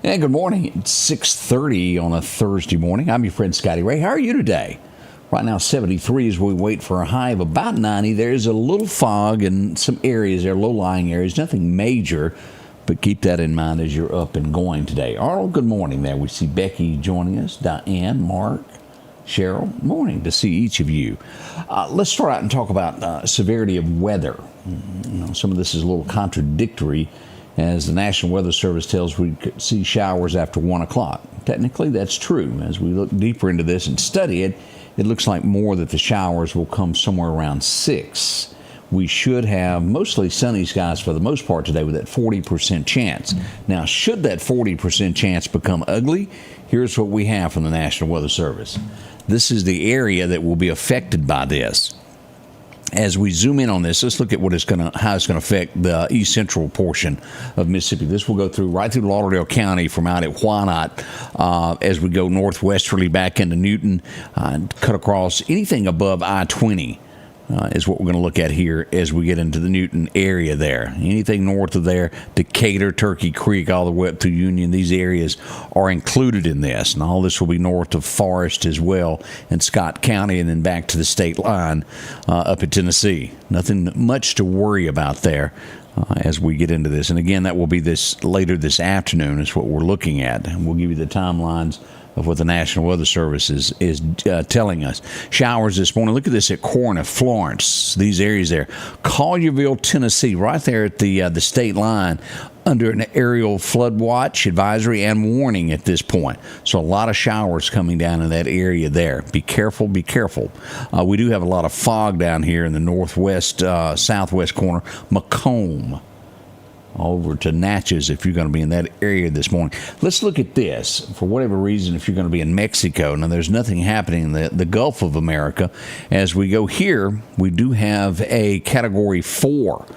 And good morning. It's 6:30 on a Thursday morning. I'm your friend Scotty Ray. How are you today? Right now 73 as we wait for a high of about 90. There's a little fog in some areas there, low-lying areas. Nothing major, but keep that in mind as you're up and going today. Arnold, good morning there. We see Becky joining us, Diane, Mark, Cheryl. Morning to see each of you. Let's start out and talk about severity of weather. Some of this is a little contradictory, as the National Weather Service tells we could see showers after 1 o'clock. Technically, that's true. As we look deeper into this and study it, it looks like more that the showers will come somewhere around 6. We should have mostly sunny skies for the most part today with that 40% chance. Now, should that 40% chance become ugly, here's what we have from the National Weather Service. This is the area that will be affected by this. As we zoom in on this, let's look at how it's going to affect the east central portion of Mississippi. This will go right through Lauderdale County from out at Wyandotte as we go northwesterly back into Newton, cut across anything above I-20. Is what we're going to look at here as we get into the Newton area there. Anything north of there, Decatur, Turkey Creek, all the way up to Union, these areas are included in this. And all this will be north of Forest as well in Scott County and then back to the state line up in Tennessee. Nothing much to worry about there as we get into this. And again, that will be later this afternoon is what we're looking at. And we'll give you the timelines of what the National Weather Service is telling us. Showers this morning. Look at this at Corona, Florence, these areas there. Collierville, Tennessee, right there at the state line under an aerial flood watch advisory and warning at this point. So a lot of showers coming down in that area there. Be careful, be careful. We do have a lot of fog down here in the northwest, southwest corner. Macomb, over to Natchez if you're going to be in that area this morning. Let's look at this. For whatever reason, if you're going to be in Mexico, now there's nothing happening in the Gulf of America. As we go here, we do have a Category 4.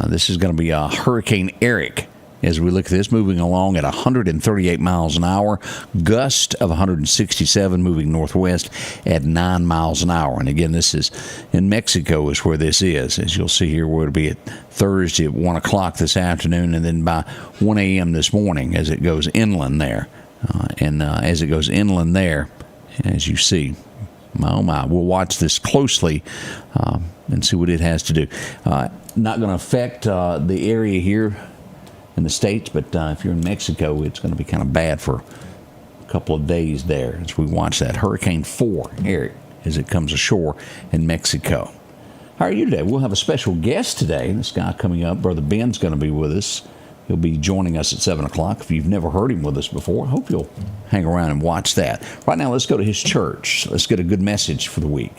This is going to be a Hurricane Eric. As we look at this, moving along at 138 miles an hour, gust of 167, moving northwest at 9 miles an hour. And again, this is in Mexico is where this is. As you'll see here, where it'll be at Thursday at 1 o'clock this afternoon, and then by 1 a.m. this morning as it goes inland there. As it goes inland there, as you see, oh my, we'll watch this closely and see what it has to do. Not going to affect the area here in the States, but if you're in Mexico, it's going to be kind of bad for a couple of days there as we watch that. Hurricane 4, Eric, as it comes ashore in Mexico. How are you today? We'll have a special guest today. This guy coming up, Brother Ben's going to be with us. He'll be joining us at 7 o'clock. If you've never heard him with us before, I hope you'll hang around and watch that. Right now, let's go to his church. Let's get a good message for the week.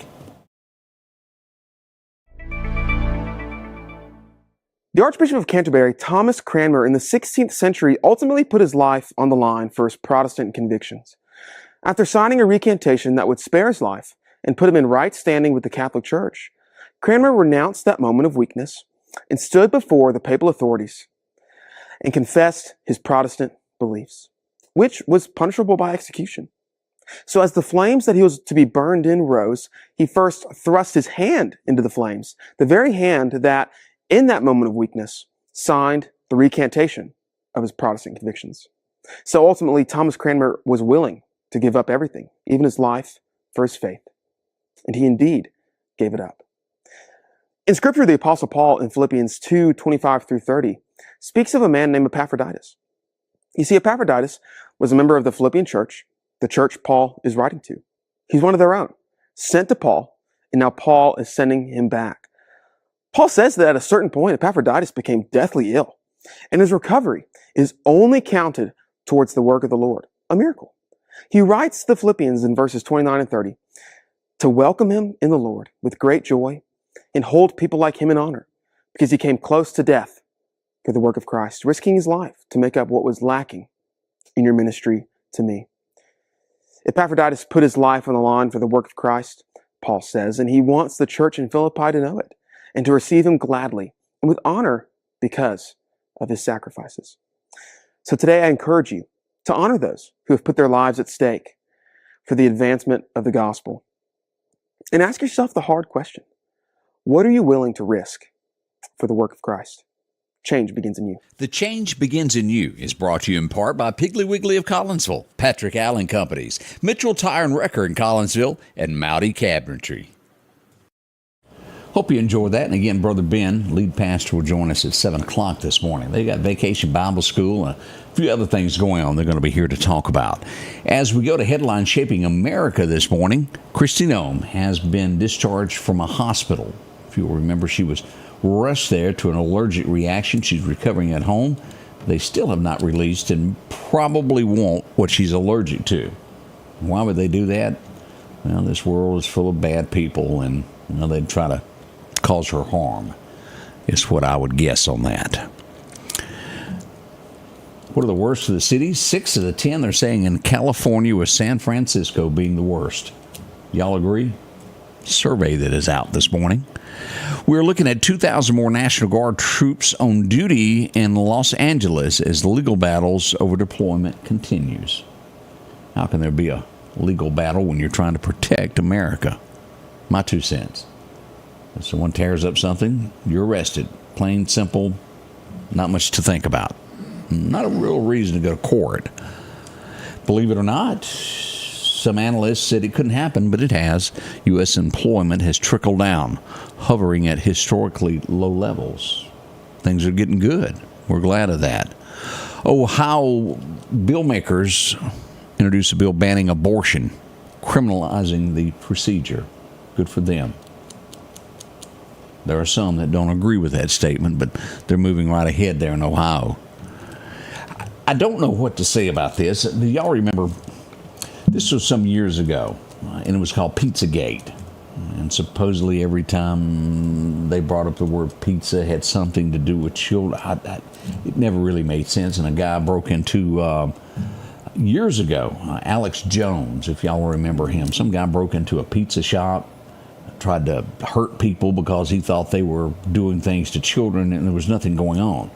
The Archbishop of Canterbury, Thomas Cranmer, in the 16th century ultimately put his life on the line for his Protestant convictions. After signing a recantation that would spare his life and put him in right standing with the Catholic Church, Cranmer renounced that moment of weakness and stood before the papal authorities and confessed his Protestant beliefs, which was punishable by execution. So as the flames that he was to be burned in rose, he first thrust his hand into the flames, the very hand that in that moment of weakness, signed the recantation of his Protestant convictions. So ultimately, Thomas Cranmer was willing to give up everything, even his life, for his faith. And he indeed gave it up. In Scripture, the Apostle Paul in Philippians 2:25 through 30 speaks of a man named Epaphroditus. You see, Epaphroditus was a member of the Philippian church, the church Paul is writing to. He's one of their own, sent to Paul, and now Paul is sending him back. Paul says that at a certain point, Epaphroditus became deathly ill, and his recovery is only counted towards the work of the Lord, a miracle. He writes to the Philippians in verses 29 and 30 to welcome him in the Lord with great joy and hold people like him in honor, because he came close to death for the work of Christ, risking his life to make up what was lacking in your ministry to me. Epaphroditus put his life on the line for the work of Christ, Paul says, and he wants the church in Philippi to know it, and to receive him gladly and with honor because of his sacrifices. So today I encourage you to honor those who have put their lives at stake for the advancement of the gospel. And ask yourself the hard question. What are you willing to risk for the work of Christ? Change begins in you. The Change Begins in You is brought to you in part by Piggly Wiggly of Collinsville, Patrick Allen Companies, Mitchell Tire and Wrecker in Collinsville, and Mowdy Cabinetry. Hope you enjoyed that. And again, Brother Ben, lead pastor, will join us at 7 o'clock this morning. They got Vacation Bible School and a few other things going on they're going to be here to talk about. As we go to Headline Shaping America this morning, Kristi Noem has been discharged from a hospital. If you'll remember, she was rushed there to an allergic reaction. She's recovering at home. They still have not released and probably won't what she's allergic to. Why would they do that? Well, this world is full of bad people, and they'd try to cause her harm, is what I would guess on that. What are the worst of the cities? 6 of the 10 they're saying in California, with San Francisco being the worst. Y'all agree? Survey that is out this morning. We're looking at 2,000 more National Guard troops on duty in Los Angeles as the legal battles over deployment continues. How can there be a legal battle when you're trying to protect America? My 2 cents. If someone tears up something, you're arrested. Plain, simple, not much to think about. Not a real reason to go to court. Believe it or not, some analysts said it couldn't happen, but it has. U.S. employment has trickled down, hovering at historically low levels. Things are getting good. We're glad of that. Oh, how bill makers introduce a bill banning abortion, criminalizing the procedure. Good for them. There are some that don't agree with that statement, but they're moving right ahead there in Ohio. I don't know what to say about this. Do y'all remember, this was some years ago, and it was called Pizzagate. And supposedly every time they brought up the word pizza, it had something to do with children. It never really made sense. And a guy broke into, years ago, Alex Jones, if y'all remember him. Some guy broke into a pizza shop, tried to hurt people because he thought they were doing things to children, and there was nothing going on.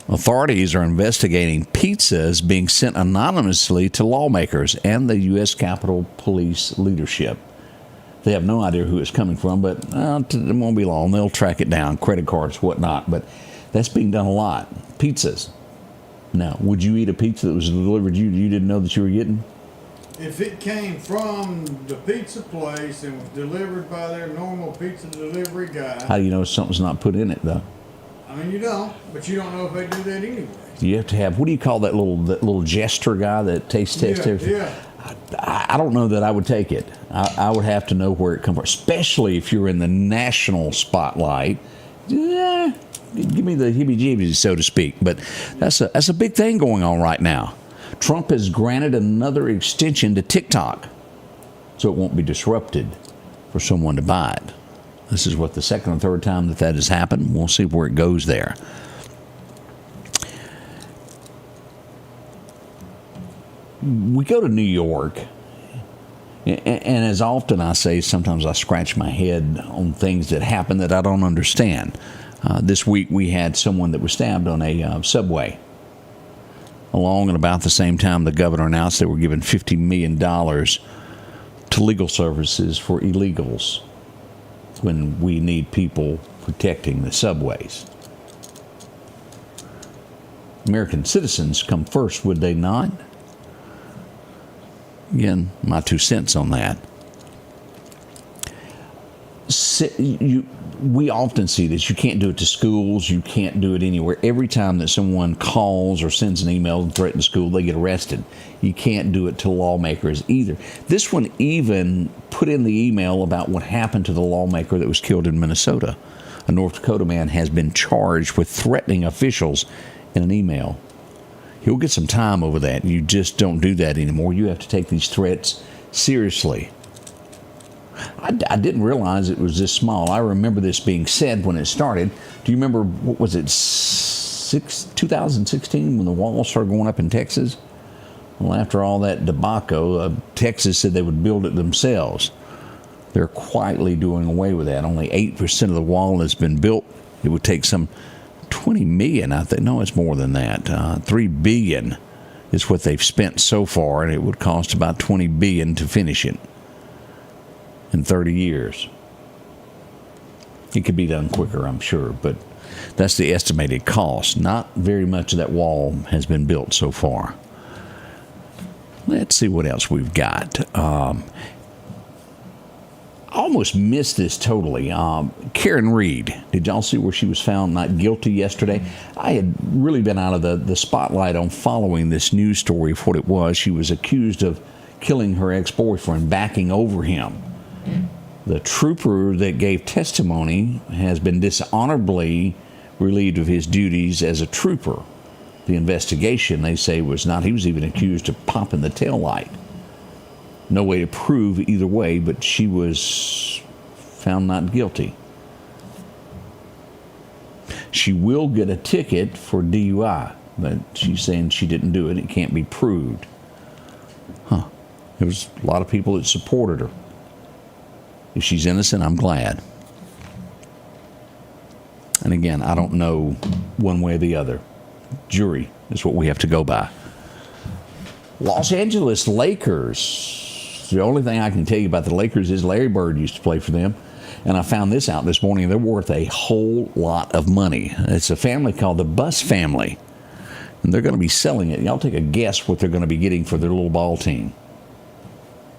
Authorities are investigating pizzas being sent anonymously to lawmakers and the U.S. Capitol Police leadership. They have no idea who it's coming from, but it won't be long. They'll track it down, credit cards, whatnot. But that's being done a lot. Pizzas. Now, would you eat a pizza that was delivered you didn't know that you were getting? If it came from the pizza place and was delivered by their normal pizza delivery guy. How do you know something's not put in it, though? I mean, you don't, but you don't know if they do that anyway. You have to have, what do you call that little jester guy that taste tests everything? Yeah. I don't know that I would take it. I would have to know where it comes from, especially if you're in the national spotlight. Yeah, give me the heebie-jeebies, so to speak. But that's a big thing going on right now. Trump has granted another extension to TikTok, so it won't be disrupted for someone to buy it. This is what, the second or third time that has happened. We'll see where it goes there. We go to New York, and as often I say, sometimes I scratch my head on things that happen that I don't understand. This week we had someone that was stabbed on a subway. Along and about the same time, the governor announced they were giving $50 million to legal services for illegals when we need people protecting the subways. American citizens come first, would they not? Again, my 2 cents on that. We often see this. You can't do it to schools. You can't do it anywhere. Every time that someone calls or sends an email and threatens school, they get arrested. You can't do it to lawmakers either. This one even put in the email about what happened to the lawmaker that was killed in Minnesota. A North Dakota man has been charged with threatening officials in an email. He'll get some time over that. You just don't do that anymore. You have to take these threats seriously. I didn't realize it was this small. I remember this being said when it started. Do you remember, what was it, 2016 when the walls started going up in Texas? Well, after all that debacle, Texas said they would build it themselves. They're quietly doing away with that. Only 8% of the wall has been built. It would take some $20 million, I think. No, it's more than that. $3 billion is what they've spent so far, and it would cost about $20 billion to finish it in 30 years. It could be done quicker, I'm sure, but That's the estimated cost. Not very much of that wall has been built so far. Let's see what else we've got. I almost missed this totally. Karen Reed, did y'all see where she was found not guilty yesterday? I had really been out of the spotlight on following this news story for what it was. She was accused of killing her ex-boyfriend, backing over him. The trooper that gave testimony has been dishonorably relieved of his duties as a trooper. The investigation, they say, was not. He was even accused of popping the taillight. No way to prove either way, but she was found not guilty. She will get a ticket for DUI, but she's saying she didn't do it. It can't be proved. There was a lot of people that supported her. If she's innocent, I'm glad. And again, I don't know one way or the other. Jury is what we have to go by. Los Angeles Lakers. The only thing I can tell you about the Lakers is Larry Bird used to play for them. And I found this out this morning. They're worth a whole lot of money. It's a family called the Bus Family. And they're going to be selling it. Y'all take a guess what they're going to be getting for their little ball team.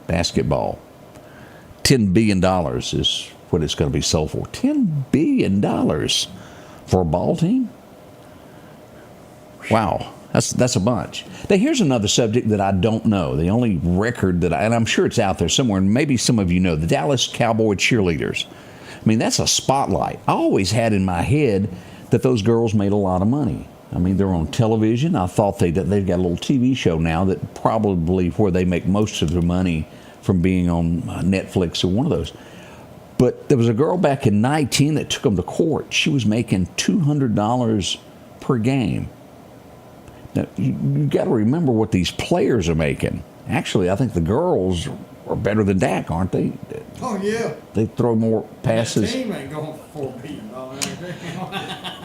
Basketball. $10 billion is what it's going to be sold for. $10 billion for a ball team? Wow, that's a bunch. Now, here's another subject that I don't know. The only record that and I'm sure it's out there somewhere, and maybe some of you know, the Dallas Cowboy cheerleaders. I mean, that's a spotlight. I always had in my head that those girls made a lot of money. I mean, they're on television. I thought they've got a little TV show now that probably where they make most of their money from being on Netflix or one of those. But there was a girl back in 19 that took them to court. She was making $200 per game. Now, you got to remember what these players are making. Actually, I think the girls are better than Dak, aren't they? Oh, yeah. They throw more passes. The team ain't going for $4 billion.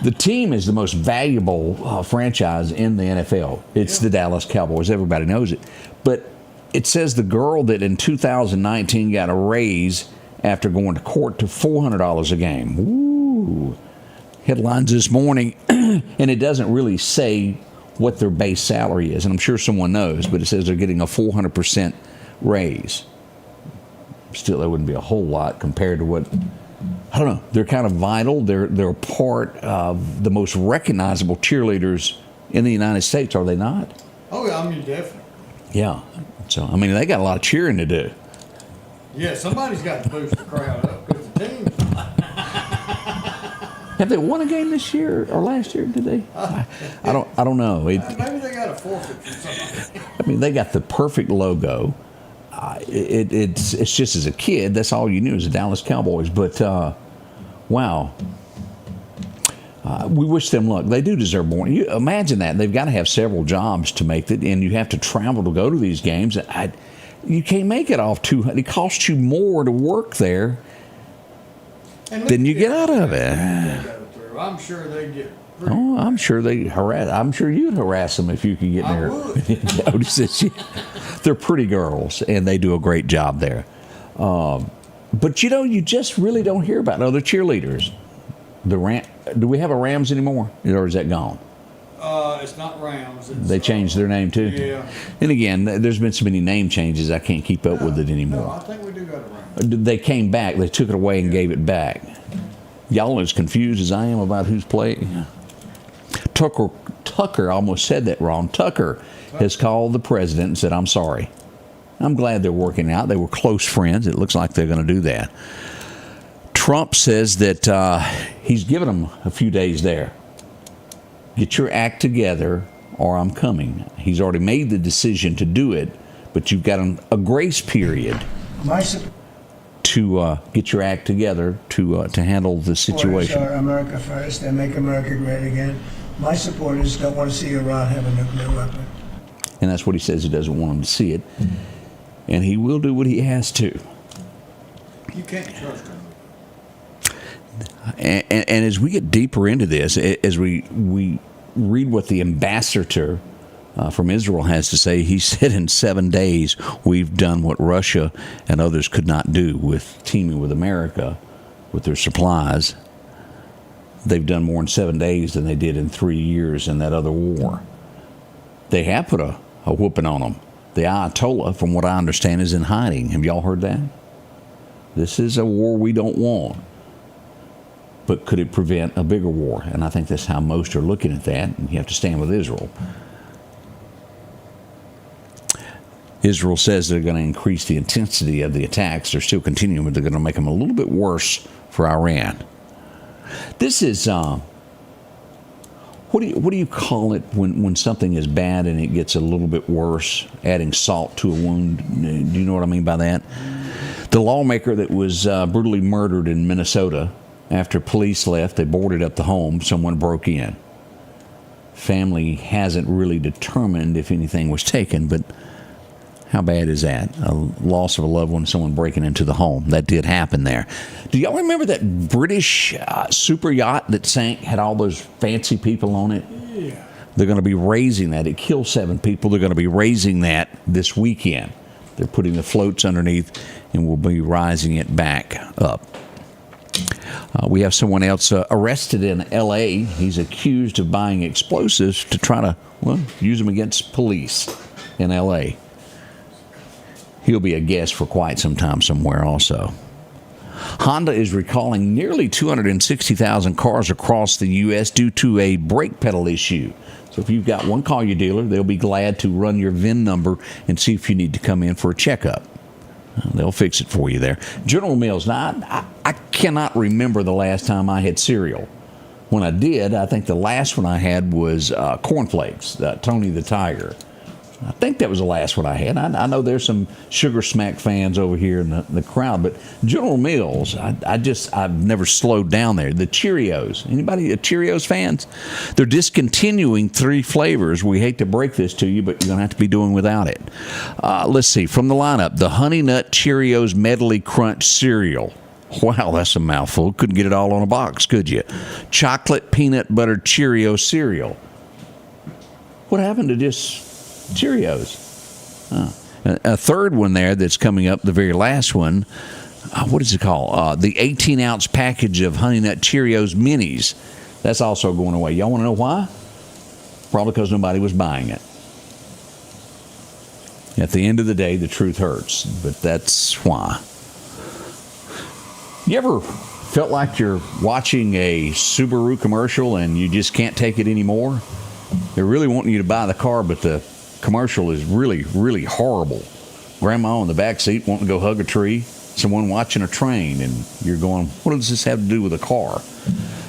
The team is the most valuable franchise in the NFL. It's the Dallas Cowboys. Everybody knows it. But it says the girl that in 2019 got a raise after going to court to $400 a game. Ooh. Headlines this morning, and it doesn't really say what their base salary is, and I'm sure someone knows, but it says they're getting a 400% raise. Still, that wouldn't be a whole lot compared to what, I don't know, they're kind of vital. They're part of the most recognizable cheerleaders in the United States, are they not? Oh, yeah, I mean, definitely. Yeah. So, I mean, they got a lot of cheering to do. Yeah, somebody's got to boost the crowd up because the team's Have they won a game this year or last year? Did they? I don't know. maybe they got a forfeit from somebody. I mean, they got the perfect logo. It's just as a kid, that's all you knew was the Dallas Cowboys. But wow, we wish them luck. They do deserve more. You imagine that they've got to have several jobs to make it, and you have to travel to go to these games. You can't make it off $200. It costs you more to work there than you get out of it. I'm sure they get. Oh, I'm sure they harass. I'm sure you'd harass them if you could get there. They're pretty girls, and they do a great job there. But you just really don't hear about other cheerleaders. Do we have a Rams anymore, or is that gone? It's not Rams. They changed their name too. Yeah. And again, there's been so many name changes, I can't keep up with it anymore. No, I think we do got a Rams. They came back. They took it away and gave it back. Y'all are as confused as I am about who's playing. Tucker almost said that wrong. Tucker has called the president and said, I'm sorry. I'm glad they're working out. They were close friends. It looks like they're going to do that. Trump says that he's given them a few days there. Get your act together or I'm coming. He's already made the decision to do it, but you've got a grace period to get your act together to handle the situation. America first and make America great again. My supporters don't want to see Iran have a nuclear weapon. And that's what he says. He doesn't want them to see it. And he will do what he has to. You can't trust him. And as we get deeper into this, as we read what the ambassador from Israel has to say, he said in 7 days we've done what Russia and others could not do with teaming with America with their supplies. they've done more in 7 days than they did in 3 years in that other war. They have put a whooping on them. The Ayatollah, from what I understand, is in hiding. Have y'all heard that? This is a war we don't want. But could it prevent a bigger war? And I think that's how most are looking at that. And you have to stand with Israel. Israel says they're going to increase the intensity of the attacks. They're still continuing, but they're going to make them a little bit worse for Iran. This is, what do you call it when something is bad and it gets a little bit worse? Adding salt to a wound. Do you know what I mean by that? The lawmaker that was brutally murdered in Minnesota, after police left, they boarded up the home. Someone broke in. Family hasn't really determined if anything was taken, but how bad is that? A loss of a loved one, someone breaking into the home. That did happen there. Do y'all remember that British super yacht that sank, had all those fancy people on it? Yeah. They're going to be raising that. It killed 7 people. They're going to be raising that this weekend. They're putting the floats underneath and will be rising it back up. We have someone else arrested in L.A. He's accused of buying explosives to try to, use them against police in L.A. He'll be a guest for quite some time somewhere also. Honda is recalling nearly 260,000 cars across the U.S. due to a brake pedal issue. So if you've got one, call your dealer. They'll be glad to run your VIN number and see if you need to come in for a checkup. They'll fix it for you there. General Mills. Now, I cannot remember the last time I had cereal. When I did, I think the last one I had was cornflakes, Tony the Tiger. I think that was the last one I had. I know there's some Sugar Smack fans over here in the crowd, but General Mills, I've never slowed down there. The Cheerios. Anybody Cheerios fans? They're discontinuing 3 flavors. We hate to break this to you, but you're going to have to be doing without it. Let's see. From the lineup, the Honey Nut Cheerios Medley Crunch cereal. Wow, that's a mouthful. Couldn't get it all on a box, could you? Chocolate Peanut Butter Cheerio cereal. What happened to this Cheerios? A third one there that's coming up, the very last one. What is it called? The 18-ounce package of Honey Nut Cheerios Minis. That's also going away. Y'all want to know why? Probably because nobody was buying it. At the end of the day, the truth hurts, but that's why. You ever felt like you're watching a Subaru commercial and you just can't take it anymore? They're really wanting you to buy the car, but the commercial is really, really horrible. Grandma in the back seat wanting to go hug a tree, someone watching a train, and you're going, what does this have to do with a car?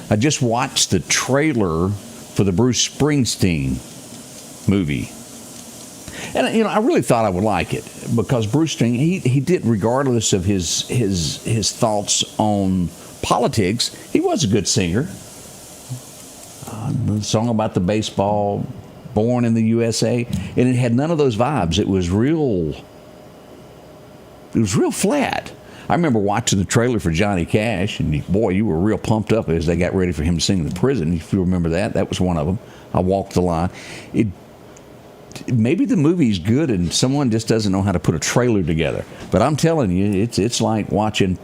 I just watched the trailer for the Bruce Springsteen movie. And, I really thought I would like it because Bruce Springsteen, he did, regardless of his thoughts on politics, he was a good singer. The song about the baseball, Born in the USA, and it had none of those vibes. It was real flat. I remember watching the trailer for Johnny Cash, and boy, you were real pumped up as they got ready for him to sing in the prison. If you remember that was one of them. I Walked the Line. Maybe the movie's good and someone just doesn't know how to put a trailer together. But I'm telling you, it's like watching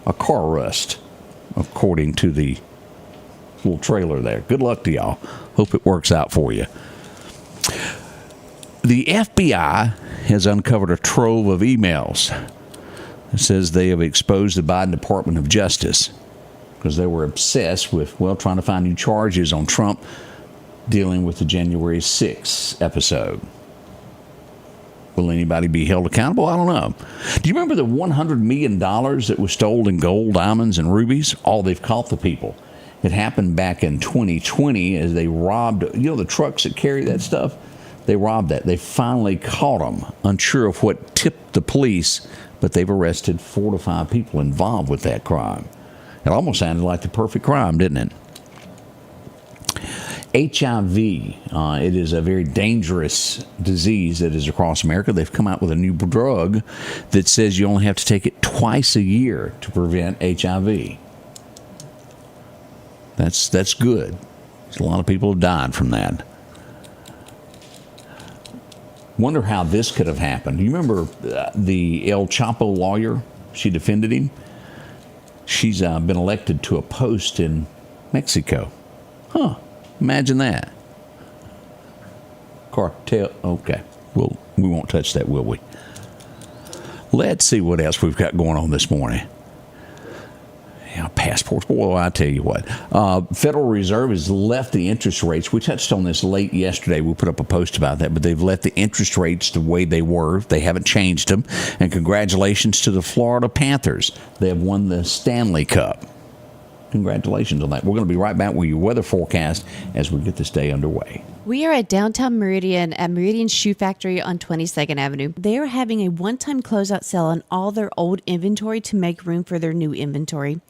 a car rust, according to the little trailer there. Good luck to y'all. Hope it works out for you. The FBI has uncovered a trove of emails. It says they have exposed the Biden Department of Justice because they were obsessed with, trying to find new charges on Trump dealing with the January 6th episode. Will anybody be held accountable? I don't know. Do you remember the $100 million that was stolen in gold, diamonds, and rubies? They've caught the people. It happened back in 2020 as they robbed, the trucks that carry that stuff. They robbed that. They finally caught them, unsure of what tipped the police, but they've arrested 4 to 5 people involved with that crime. It almost sounded like the perfect crime, didn't it? HIV, it is a very dangerous disease that is across America. They've come out with a new drug that says you only have to take it twice a year to prevent HIV. That's good. A lot of people have died from that. Wonder how this could have happened. You remember the El Chapo lawyer? She defended him. She's been elected to a post in Mexico. Huh. Imagine that. Cartel. Okay. We won't touch that, will we? Let's see what else we've got going on this morning. Yeah, passports. Boy, I tell you what. Federal Reserve has left the interest rates. We touched on this late yesterday. We put up a post about that, but they've left the interest rates the way they were. They haven't changed them. And congratulations to the Florida Panthers. They have won the Stanley Cup. Congratulations on that. We're going to be right back with your weather forecast as we get this day underway. We are at downtown Meridian at Meridian Shoe Factory on 22nd Avenue. They are having a one-time closeout sale on all their old inventory to make room for their new inventory.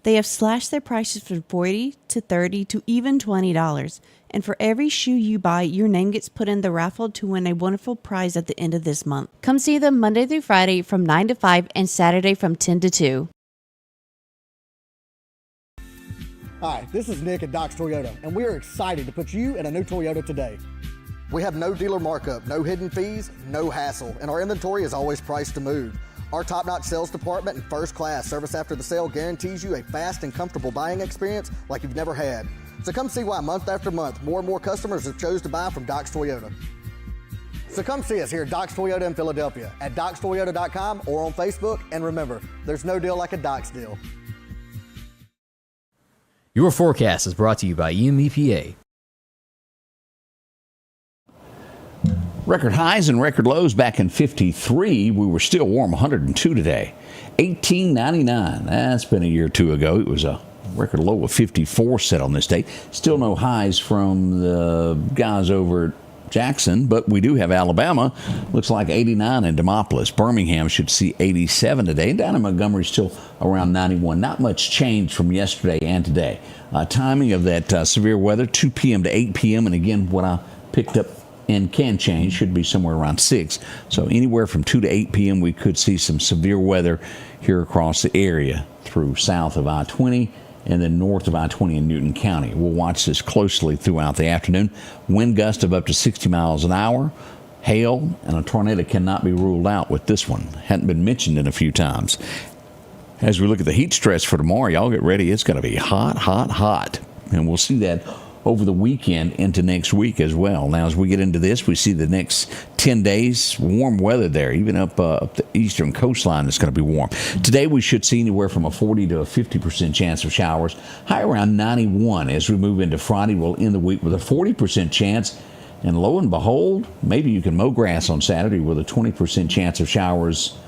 They have slashed their prices from $40 to $30 to even $20. And for every shoe you buy, your name gets put in the raffle to win a wonderful prize at the end of this month. Come see them Monday through Friday from 9 to 5 and Saturday from 10 to 2. Hi, this is Nick at Doc's Toyota, and we are excited to put you in a new Toyota today. We have no dealer markup, no hidden fees, no hassle, and our inventory is always priced to move. Our top-notch sales department and first-class service after the sale guarantees you a fast and comfortable buying experience like you've never had. So come see why month after month, more and more customers have chose to buy from Doc's Toyota. So come see us here at Doc's Toyota in Philadelphia, at docstoyota.com or on Facebook, and remember, there's no deal like a Doc's deal. Your forecast is brought to you by EMEPA. Record highs and record lows back in 53. We were still warm, 102 today. 1899. That's been a year or two ago. It was a record low of 54 set on this day. Still no highs from the guys over at Jackson, but we do have Alabama. Looks like 89 in Demopolis. Birmingham should see 87 today. Down in Montgomery, still around 91. Not much change from yesterday and today. Timing of that severe weather, 2 p.m. to 8 p.m. And again, what I picked up and can change should be somewhere around 6. So anywhere from 2 to 8 p.m. we could see some severe weather here across the area through south of I-20 and then north of I-20 in Newton County. We'll watch this closely throughout the afternoon. Wind gust of up to 60 miles an hour. Hail and a tornado cannot be ruled out with this one. Hadn't been mentioned in a few times. As we look at the heat stress for tomorrow, y'all get ready. It's going to be hot, hot, hot. And we'll see that over the weekend into next week as well. Now, as we get into this, we see the next 10 days, warm weather there, even up the eastern coastline. It's going to be warm. Today, we should see anywhere from a 40 to a 50% chance of showers, high around 91. As we move into Friday, we'll end the week with a 40% chance. And lo and behold, maybe you can mow grass on Saturday with a 20% chance of showers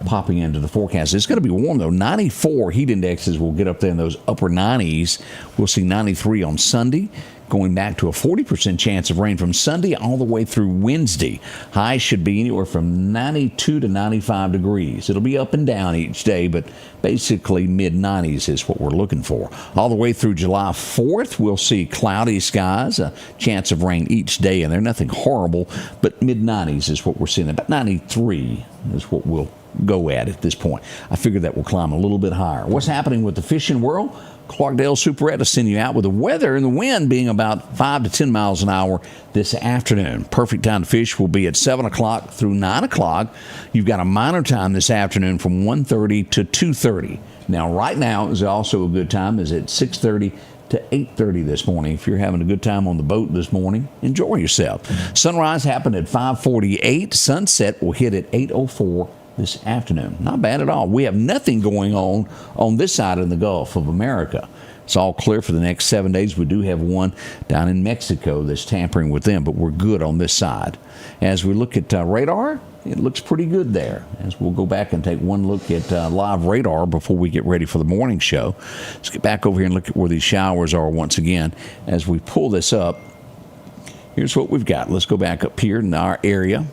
popping into the forecast. It's going to be warm, though. 94 heat indexes will get up there in those upper 90s. We'll see 93 on Sunday, going back to a 40% chance of rain from Sunday all the way through Wednesday. Highs should be anywhere from 92 to 95 degrees. It'll be up and down each day, but basically mid-90s is what we're looking for. All the way through July 4th, we'll see cloudy skies, a chance of rain each day, and they're nothing horrible, but mid-90s is what we're seeing. About 93 is what we'll go at this point. I figure that will climb a little bit higher. What's happening with the fishing world? Clarkdale Superette will send you out with the weather and the wind being about 5 to 10 miles an hour this afternoon. Perfect time to fish will be at 7 o'clock through 9 o'clock. You've got a minor time this afternoon from 1:30 to 2:30. Now, right now is also a good time is at 6:30 to 8:30 this morning. If you're having a good time on the boat this morning, enjoy yourself. Sunrise happened at 5:48. Sunset will hit at 8:04 this afternoon. Not bad at all. We have nothing going on this side of the Gulf of America. It's all clear for the next 7 days. We do have one down in Mexico that's tampering with them, but we're good on this side. As we look at radar, it looks pretty good there. As we'll go back and take one look at live radar before we get ready for the morning show. Let's get back over here and look at where these showers are once again. As we pull this up, here's what we've got. Let's go back up here in our area.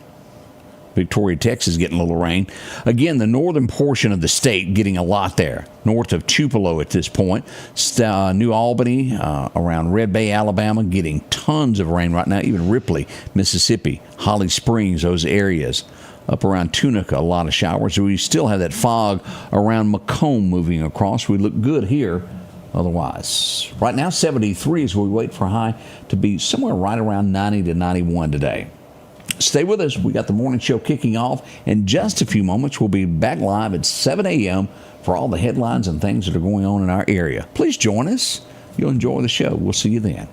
Victoria, Texas, getting a little rain. Again, the northern portion of the state getting a lot there. North of Tupelo at this point. New Albany, around Red Bay, Alabama, getting tons of rain right now. Even Ripley, Mississippi, Holly Springs, those areas. Up around Tunica, a lot of showers. We still have that fog around Macomb moving across. We look good here otherwise. Right now, 73 as we wait for a high to be somewhere right around 90 to 91 today. Stay with us. We got the morning show kicking off in just a few moments. We'll be back live at 7 a.m. for all the headlines and things that are going on in our area. Please join us. you'll enjoy the show. We'll see you then.